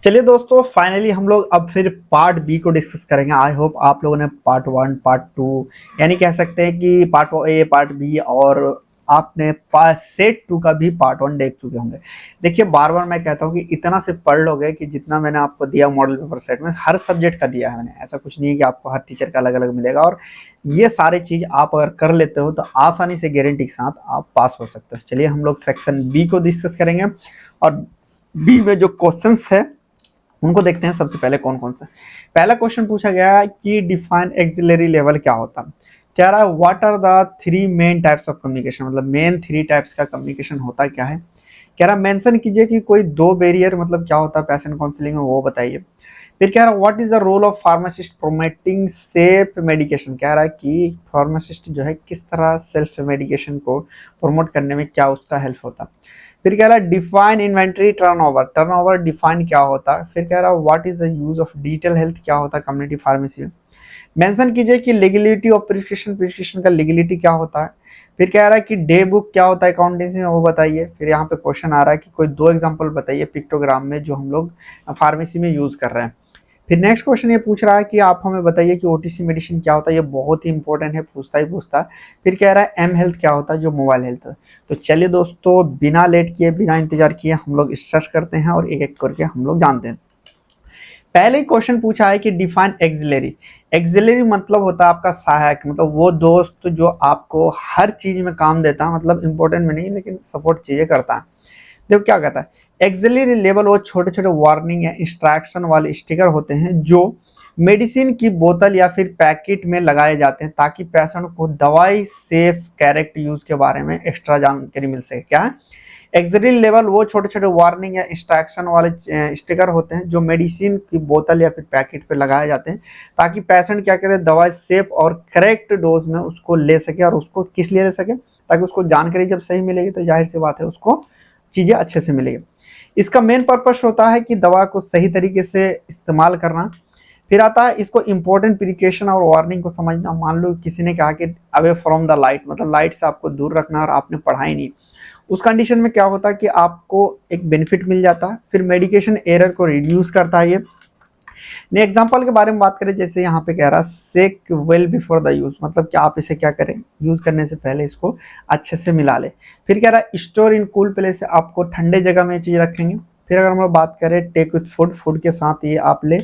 चलिए दोस्तों, फाइनली हम लोग अब फिर पार्ट बी को डिस्कस करेंगे। आई होप आप लोगों ने पार्ट वन, पार्ट टू, यानी कह सकते हैं कि पार्ट ए, पार्ट बी और आपने पार्ट सेट टू का भी पार्ट वन देख चुके होंगे। देखिए, बार बार मैं कहता हूँ कि इतना से पढ़ लोगे कि जितना मैंने आपको दिया मॉडल पेपर सेट में, हर सब्जेक्ट का दिया है मैंने। ऐसा कुछ नहीं है कि आपको हर टीचर का अलग अलग मिलेगा, और ये सारी चीज आप अगर कर लेते हो तो आसानी से गारंटी के साथ आप पास हो सकते हो। चलिए हम लोग सेक्शन बी को डिस्कस करेंगे, और बी में जो क्वेश्चंस है उनको देखते हैं। सबसे पहले कौन कौन सा पहला क्वेश्चन पूछा गया कि डिफाइन एक्सिलरी लेवल क्या होता है। कह रहा है what are the three main types of communication, मतलब मेन थ्री टाइप्स का कम्युनिकेशन होता क्या है। कह रहा मेंशन कीजिए कि कोई दो बैरियर मतलब क्या होता है पेशेंट काउंसलिंग में, वो बताइए। फिर कह रहा है what is the role of pharmacist promoting safe medication. कह रहा है कि फार्मासिस्ट जो है किस तरह सेल्फ मेडिकेशन को प्रमोट करने में क्या उसका हेल्प होता है। फिर कह रहा है define inventory turnover, turnover define क्या होता है। फिर कह रहा है what is the use of digital health, क्या होता है कम्युनिटी फार्मेसी में। मेंशन कीजिए कि लीगलिटी ऑफ प्रिस्क्रिप्शन, प्रिस्क्रिप्शन का लीगलिटी क्या होता है। फिर कह रहा है कि डे बुक क्या होता है अकाउंटेंसी में, वो बताइए। फिर यहाँ पे क्वेश्चन आ रहा है कि कोई दो एग्जांपल बताइए पिक्टोग्राम में जो हम लोग फार्मेसी में यूज कर रहे हैं। फिर नेक्स्ट क्वेश्चन ये पूछ रहा है कि आप हमें बताइए कि ओटीसी मेडिसिन क्या होता है। ये बहुत ही इंपॉर्टेंट है, पूछता ही पूछता है। फिर कह रहा है एम हेल्थ क्या होता है, जो मोबाइल हेल्थ है। तो चलिए दोस्तों, बिना लेट किए, बिना इंतजार किए हम लोग स्टार्ट करते हैं और एक एक करके हम लोग जानते हैं। पहले ही क्वेश्चन पूछा है कि डिफाइन एक्सिलरी। एक्सिलरी मतलब होता है आपका सहायक, मतलब वो दोस्त जो आपको हर चीज में काम देता है, मतलब इंपॉर्टेंट में नहीं लेकिन सपोर्ट चीजें करता है। देखो क्या कहता है, एक्सिलरी लेवल वो छोटे छोटे वार्निंग या इंस्ट्रक्शन वाले स्टिकर होते हैं जो मेडिसिन की बोतल या फिर पैकेट में लगाए जाते हैं ताकि पेशेंट को दवाई सेफ करेक्ट यूज के बारे में एक्स्ट्रा जानकारी मिल सके। क्या है एक्सिलरी लेवल, वो छोटे छोटे वार्निंग या इंस्ट्रक्शन वाले स्टिकर होते हैं जो मेडिसिन की बोतल या फिर पैकेट पे लगाए जाते हैं ताकि पेशेंट क्या करे, दवाई सेफ और करेक्ट डोज में उसको ले सके। और उसको किस लिए ले सके, ताकि उसको जानकारी जब सही मिलेगी तो जाहिर सी बात है उसको चीजें अच्छे से मिलेगी। इसका मेन पर्पस होता है कि दवा को सही तरीके से इस्तेमाल करना। फिर आता है इसको इंपॉर्टेंट प्रिकॉशन और वार्निंग को समझना। मान लो किसी ने कहा कि अवे फ्रॉम द लाइट, मतलब लाइट से आपको दूर रखना, और आपने पढ़ा ही नहीं, उस कंडीशन में क्या होता है कि आपको एक बेनिफिट मिल जाता है। फिर मेडिकेशन एरर को रिड्यूस करता है ये। ने एग्जांपल के बारे में बात करें, जैसे यहाँ पे कह रहा है सेक वेल बिफोर द यूज, मतलब कि आप इसे क्या करें, यूज करने से पहले इसको अच्छे से मिला ले। फिर कह रहा है स्टोर इन कूल प्लेस, आपको ठंडे जगह में चीज रखेंगे। फिर अगर हम लोग बात करें टेक विथ फूड, फूड के साथ ये आप ले।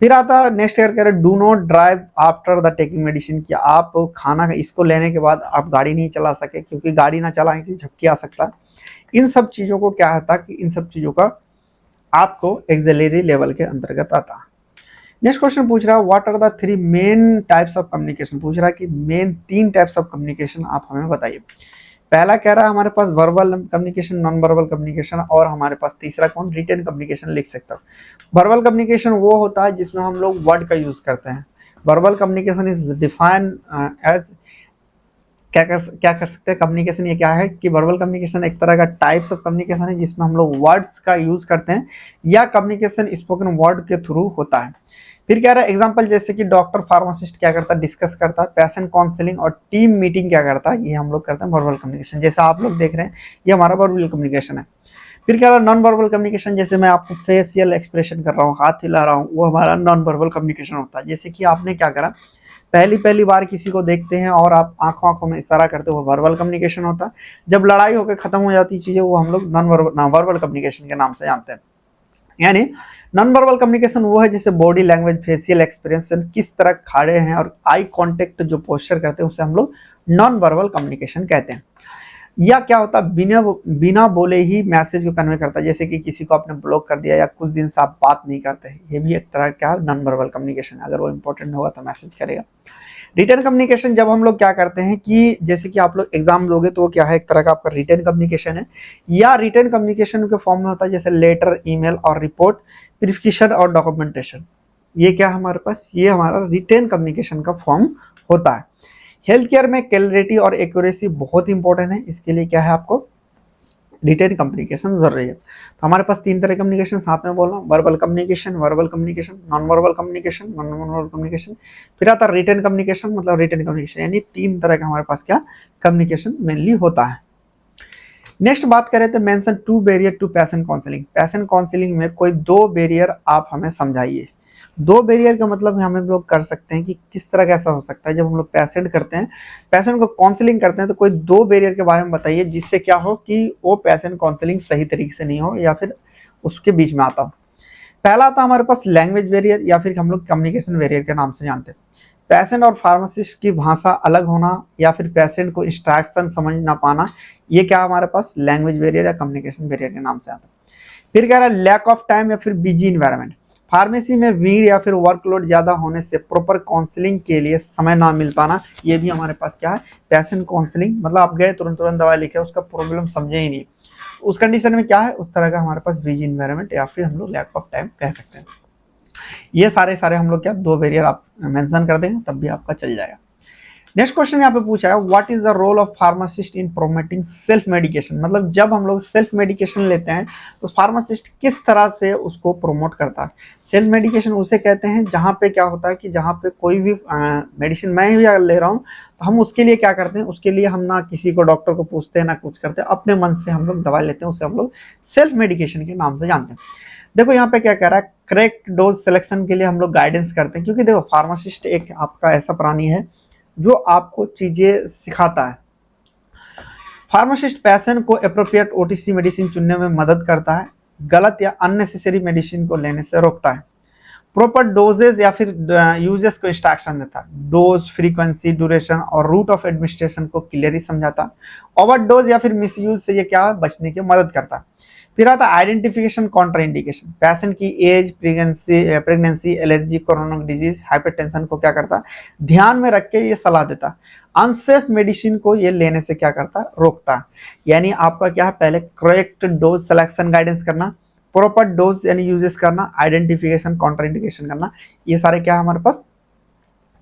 फिर आता नेक्स्ट ईयर कह रहे do not drive after the taking medicine, कि आप खाना इसको लेने के बाद आप गाड़ी नहीं चला सके, क्योंकि गाड़ी ना चलाएंगे झपकी आ सकता है। इन सब चीजों को क्या होता कि इन सब चीजों का आपको एक्सिलरी लेवल के अंतर्गत आता। नेक्स्ट क्वेश्चन पूछ रहा है what are the three main types of communication, पूछ रहा है कि मेन तीन टाइप्स ऑफ कम्युनिकेशन आप हमें बताइए। पहला कह रहा है हमारे पास verbal communication, non verbal communication, और हमारे पास तीसरा कौन, रिटन कम्युनिकेशन लिख सकता हूँ। वर्बल कम्युनिकेशन वो होता है जिसमें हम लोग वर्ड का यूज करते हैं। Verbal communication is define as, क्या कर सकते हैं कम्युनिकेशन, ये क्या है कि वर्बल कम्युनिकेशन एक तरह का टाइप्स ऑफ कम्युनिकेशन है जिसमें हम लोग वर्ड्स का यूज करते हैं, या कम्युनिकेशन स्पोकन वर्ड के थ्रू होता है। फिर क्या रहा है एग्जांपल, जैसे कि डॉक्टर फार्मासिस्ट क्या करता है, डिस्कस करता है। पेशेंट काउंसलिंग और टीम मीटिंग क्या करता है, ये हम लोग करते हैं वर्बल कम्युनिकेशन। जैसा आप लोग देख रहे हैं ये हमारा वर्बल कम्युनिकेशन है। फिर क्या रहा नॉन वर्बल कम्युनिकेशन, जैसे मैं आपको फेशियल एक्सप्रेशन कर रहा हूँ, हाथ हिला रहा हूँ, वो हमारा नॉन वर्बल कम्युनिकेशन होता है। जैसे कि आपने क्या करा, पहली पहली बार किसी को देखते हैं और आप आंखों आंखों में इशारा करते हो, वर्बल कम्युनिकेशन होता है। जब लड़ाई होकर खत्म हो जाती चीजें, वो हम लोग नॉन वर्बल कम्युनिकेशन के नाम से जानते हैं। यानी नॉन वर्बल कम्युनिकेशन वो है जिसे बॉडी लैंग्वेज, फेशियल एक्सप्रेशन किस तरह खड़े हैं और आई कांटेक्ट जो पोस्चर करते हैं उसे हम लोग नॉन वर्बल कम्युनिकेशन कहते हैं। या क्या होता है बिना बिना बोले ही मैसेज को कन्वे करता है, जैसे कि किसी को आपने ब्लॉक कर दिया या कुछ दिन से आप बात नहीं करते हैं, ये भी एक तरह का नॉन वर्बल कम्युनिकेशन है। अगर वो इंपॉर्टेंट होगा तो मैसेज करेगा। रिटर्न कम्युनिकेशन जब हम लोग क्या करते हैं कि जैसे कि आप लोग एग्जाम लोगे तो क्या है, एक तरह का आपका रिटर्न कम्युनिकेशन है, या रिटर्न कम्युनिकेशन के फॉर्म में होता है जैसे लेटर, ईमेल और रिपोर्ट, प्रिस्क्रिप्शन और डॉक्यूमेंटेशन। ये क्या हमारे पास, ये हमारा रिटर्न कम्युनिकेशन का फॉर्म होता है। हेल्थ केयर में क्लैरिटी और एक्यूरेसी बहुत इंपॉर्टेंट है, इसके लिए क्या है आपको रिटर्न कम्युनिकेशन जरूरी है। तो हमारे पास तीन तरह कम्युनिकेशन साथ में बोलना, verbal communication, non verbal communication, non verbal communication. फिर आता है रिटर्न कम्युनिकेशन, मतलब रिटर्न कम्युनिकेशन, यानी तीन तरह का हमारे पास क्या कम्युनिकेशन मेनली होता है। नेक्स्ट बात करें तो mention 2 barrier to passion counselling. Passion counselling में कोई 2 बैरियर आप हमें समझाइए। 2 बैरियर का मतलब हम लोग कर सकते हैं कि किस तरह का ऐसा हो सकता है जब हम लोग पैशेंट करते हैं, पैशेंट को काउंसलिंग करते हैं, तो कोई 2 बैरियर के बारे में बताइए जिससे क्या हो कि वो पैशेंट काउंसलिंग सही तरीके से नहीं हो या फिर उसके बीच में आता हो। पहला आता है हमारे पास लैंग्वेज बैरियर या फिर हम लोग कम्युनिकेशन बैरियर के नाम से जानते हैं। पेशेंट और फार्मासिस्ट की भाषा अलग होना या फिर पेशेंट को इंस्ट्रक्शन समझ ना पाना, ये क्या हमारे पास लैंग्वेज बैरियर या कम्युनिकेशन बैरियर के नाम से आता है। फिर कह रहा है लैक ऑफ टाइम या फिर बिजी इन्वायरमेंट। फार्मेसी में भीड़ या फिर वर्कलोड ज्यादा होने से प्रॉपर काउंसलिंग के लिए समय ना मिल पाना, ये भी हमारे पास क्या है पेशेंट काउंसलिंग। मतलब आप गए तुरंत तुरंत दवाई लिखे, उसका प्रॉब्लम समझे ही नहीं, उस कंडीशन में क्या है उस तरह का हमारे पास बिजी इन्वायरमेंट या फिर हम लोग लैक ऑफ टाइम कह सकते हैं। ये सारे हम लोग क्या 2 बैरियर आप मेंशन कर देंगे तब भी आपका चल जाएगा। नेक्स्ट क्वेश्चन यहाँ पे पूछा है what is the role of pharmacist in promoting self medication. मतलब जब हम लोग सेल्फ मेडिकेशन लेते हैं तो फार्मासिस्ट किस तरह से उसको प्रोमोट करता है। सेल्फ मेडिकेशन उसे कहते हैं जहाँ पे क्या होता है कि जहाँ पे कोई भी मेडिसिन मैं भी अगर ले रहा हूँ तो हम उसके लिए क्या करते हैं, उसके लिए हम ना किसी को डॉक्टर को पूछते हैं ना कुछ करते हैं, अपने मन से हम लोग दवा लेते हैं, उसे हम लोग सेल्फ मेडिकेशन के नाम से जानते हैं। देखो यहाँ पे क्या कह रहा है करेक्ट डोज सिलेक्शन के लिए हम लोग गाइडेंस करते हैं, क्योंकि देखो फार्मासिस्ट एक आपका ऐसा प्राणी है जो आपको चीजें सिखाता है। फार्मासिस्ट पेशेंट को अप्रोप्रिएट ओटीसी मेडिसिन चुनने में मदद करता है, गलत या अननेसेसरी मेडिसिन को लेने से रोकता है, प्रॉपर डोजेज या फिर यूजेस को इंस्ट्रक्शन देता है, डोज फ्रीक्वेंसी ड्यूरेशन और रूट ऑफ एडमिनिस्ट्रेशन को क्लियरली समझाता है, ओवरडोज या फिर मिसयूज से ये क्या है बचने की मदद करता है। फिर आता है आइडेंटिफिकेशन कॉन्ट्राइंडिकेशन। पेशेंट की age, pregnancy, allergy, chronic disease, hypertension को क्या करता है ध्यान में रख के ये सलाह देता है। अनसेफ मेडिसिन को ये लेने से क्या करता है रोकता है। यानी आपका क्या है पहले करेक्ट डोज सिलेक्शन गाइडेंस करना, प्रॉपर डोज यानी यूजेस करना, आइडेंटिफिकेशन कॉन्ट्राइंडिकेशन करना, ये सारे क्या है हमारे पास,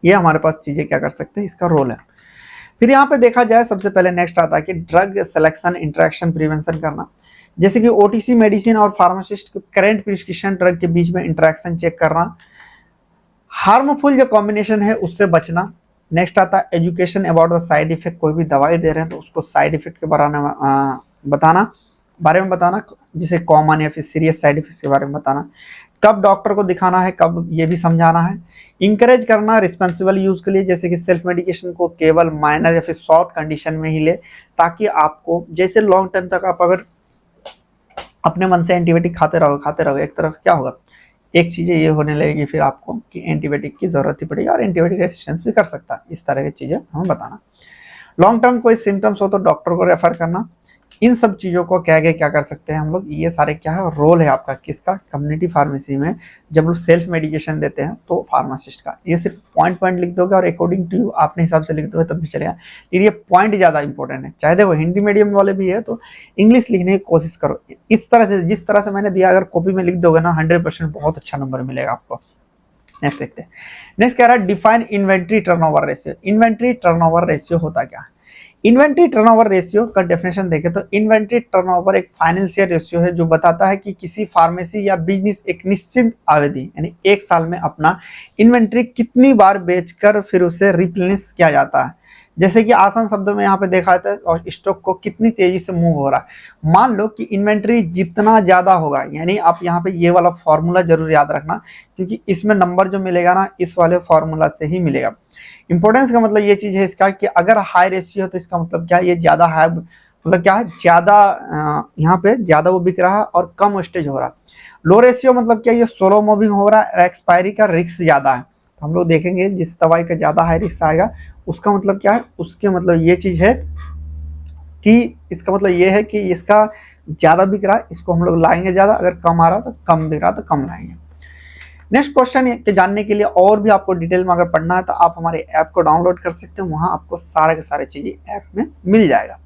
ये हमारे पास चीजें क्या कर सकते हैं इसका रोल है। फिर यहाँ पे देखा जाए सबसे पहले नेक्स्ट आता है कि ड्रग सिलेक्शन इंटरेक्शन प्रिवेंशन करना, जैसे कि ओटीसी मेडिसिन और फार्मासिस्ट के करेंट प्रिस्क्रिप्शन ड्रग के बीच में इंटरेक्शन चेक करना, हार्मफुल जो कॉम्बिनेशन है उससे बचना। नेक्स्ट आता है education about the side effect. कोई भी दवाई दे रहे हैं तो उसको साइड इफेक्ट के बारे में बताना, जिसे कॉमन या फिर सीरियस साइड इफेक्ट के बारे में बताना, कब डॉक्टर को दिखाना है कब ये भी समझाना है। इंकरेज करना रिस्पॉन्सिबल यूज के लिए, जैसे कि सेल्फ मेडिकेशन को केवल माइनर या फिर शॉर्ट कंडीशन में ही ले, ताकि आपको जैसे लॉन्ग टर्म तक आप अगर अपने मन से एंटीबायोटिक खाते रहोगे एक तरफ क्या होगा, एक चीजें ये होने लगेगी फिर आपको कि एंटीबायोटिक की जरूरत ही पड़ेगी और एंटीबायोटिक रेसिस्टेंस भी कर सकता है। इस तरह की चीजें हमें बताना। लॉन्ग टर्म कोई सिम्टम्स हो तो डॉक्टर को रेफर करना। इन सब चीजों को कह के क्या कर सकते हैं हम लोग, ये सारे क्या है रोल है आपका किसका कम्युनिटी फार्मेसी में। जब लोग सेल्फ मेडिकेशन देते हैं तो फार्मासिस्ट का, ये सिर्फ पॉइंट लिख दोगे और अकॉर्डिंग टू यू अपने हिसाब से लिख दोगे तब भी चलेगा, लेकिन ये पॉइंट ज्यादा इंपॉर्टेंट है। चाहे देखो हिंदी मीडियम वाले भी है तो इंग्लिश लिखने की कोशिश करो इस तरह से, जिस तरह से मैंने दिया अगर कॉपी में लिख दोगे ना 100% बहुत अच्छा नंबर मिलेगा आपको। नेक्स्ट देखते हैं। नेक्स्ट कह रहा है define inventory turnover ratio. Inventory turnover ratio होता क्या है। इन्वेंट्री टर्नओवर रेशियो का डेफिनेशन देखें तो इन्वेंट्री टर्नओवर एक फाइनेंशियल रेशियो है जो बताता है कि किसी फार्मेसी या बिजनेस एक निश्चित अवधि यानी एक साल में अपना इन्वेंट्री कितनी बार बेचकर फिर उसे रिप्लेनिश किया जाता है। जैसे कि आसान शब्दों में यहाँ पे देखा जाता है और स्टॉक को कितनी तेजी से मूव हो रहा है। मान लो कि इन्वेंट्री जितना ज्यादा होगा, यानी आप यहाँ पे ये वाला फॉर्मूला जरूर याद रखना, क्योंकि इसमें नंबर जो मिलेगा ना इस वाले फॉर्मूला से ही मिलेगा। इंपॉर्टेंस का मतलब ये चीज है इसका कि अगर हाई रेशियो है तो इसका मतलब क्या है, ये ज्यादा हाई मतलब क्या है ज्यादा यहाँ पे ज्यादा वो बिक रहा है और कम स्टेज हो रहा है। लो रेशियो मतलब क्या, ये स्लो मूविंग हो रहा है, एक्सपायरी का रिस्क ज्यादा है। तो हम लोग देखेंगे जिस दवाई का ज्यादा हाई रिस्क आएगा उसका मतलब क्या है, उसके मतलब ये चीज है कि इसका मतलब ये है कि इसका ज्यादा बिक रहा है, इसको हम लोग लाएंगे ज्यादा, अगर कम आ रहा तो कम बिक रहा तो कम लाएंगे। नेक्स्ट क्वेश्चन के जानने के लिए और भी आपको डिटेल में अगर पढ़ना है तो आप हमारे ऐप को डाउनलोड कर सकते हैं, वहां आपको सारे के सारे चीजें ऐप में मिल जाएगा।